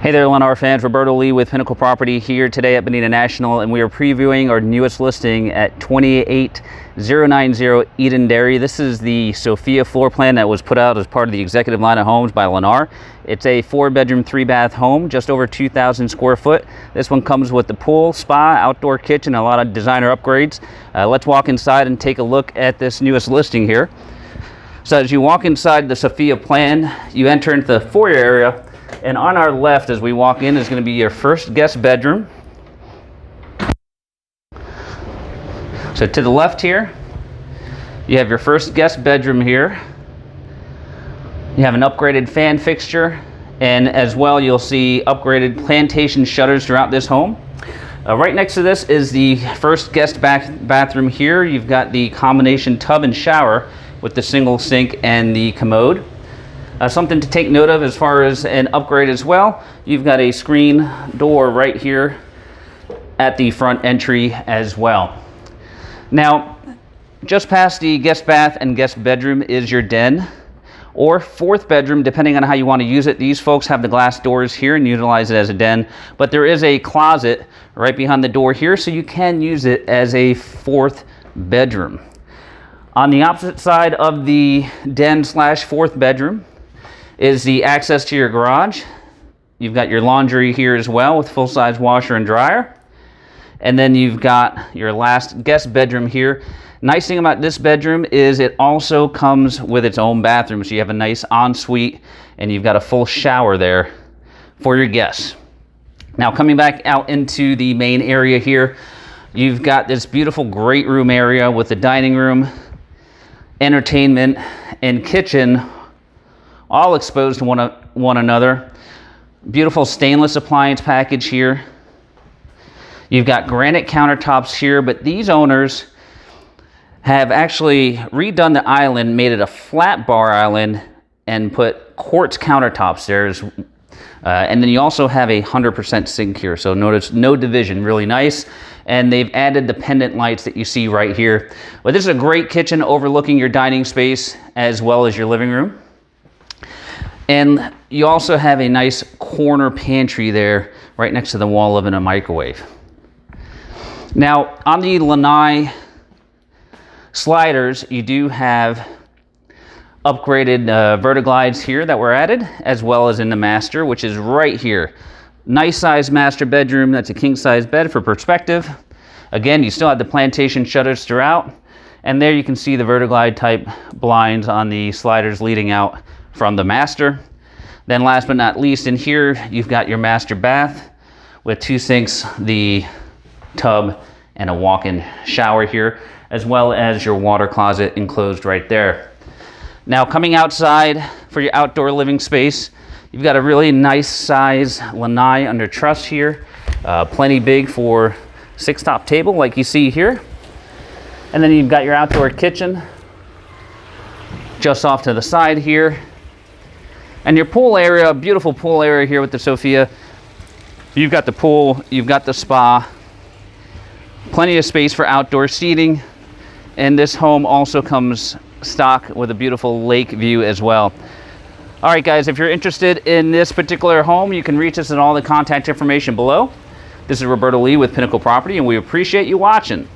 Hey there, Lennar fans. Roberto Lee with Pinnacle Property here today at Bonita National, and we are previewing our newest listing at 28090 EDENDERRY. This is the Sophia floor plan that was put out as part of the executive line of homes by Lennar. It's a 4-bedroom, 3-bath home, just over 2,000 square foot. This one comes with the pool, spa, outdoor kitchen, a lot of designer upgrades. Let's walk inside and take a look at this newest listing here. So as you walk inside the Sophia plan, you enter into the foyer area. And on our left, as we walk in, is going to be your first guest bedroom. So to the left here, you have your first guest bedroom here. You have an upgraded fan fixture, and as well, you'll see upgraded plantation shutters throughout this home. Right next to this is the first guest bathroom here. You've got the combination tub and shower with the single sink and the commode. Something to take note of as far as an upgrade as well, you've got a screen door right here at the front entry as well. Now, just past the guest bath and guest bedroom is your den or fourth bedroom, depending on how you want to use it. These folks have the glass doors here and utilize it as a den, but there is a closet right behind the door here, so you can use it as a fourth bedroom. On the opposite side of the den slash fourth bedroom is the access to your garage. You've got your laundry here as well with full-size washer and dryer. And then you've got your last guest bedroom here. Nice thing about this bedroom is it also comes with its own bathroom. So you have a nice ensuite and you've got a full shower there for your guests. Now coming back out into the main area here, you've got this beautiful great room area with the dining room, entertainment, and kitchen all exposed to one another. Beautiful stainless appliance package here. You've got granite countertops here, but these owners have actually redone the island, made it a flat bar island, and put quartz countertops there. And then you also have a 100% sink here, so notice no division, really nice. And they've added the pendant lights that you see right here. But this is a great kitchen overlooking your dining space as well as your living room. And you also have a nice corner pantry there right next to the wall oven and microwave. Now on the lanai sliders, you do have upgraded vertiglides here that were added, as well as in the master, which is right here. Nice size master bedroom. That's a king size bed for perspective. Again, you still have the plantation shutters throughout. And there you can see the vertiglide type blinds on the sliders leading out from the master. Then last but not least, in here you've got your master bath with 2 sinks, the tub, and a walk-in shower here, as well as your water closet enclosed right there. Now coming outside for your outdoor living space, you've got a really nice size lanai under truss here, plenty big for 6-top table like you see here. And then you've got your outdoor kitchen just off to the side here. And your pool area, beautiful pool area here with the Sophia. You've got the pool, you've got the spa, plenty of space for outdoor seating. And this home also comes stock with a beautiful lake view as well. All right, guys, if you're interested in this particular home, you can reach us at all the contact information below. This is Roberto Lee with Pinnacle Property, and we appreciate you watching.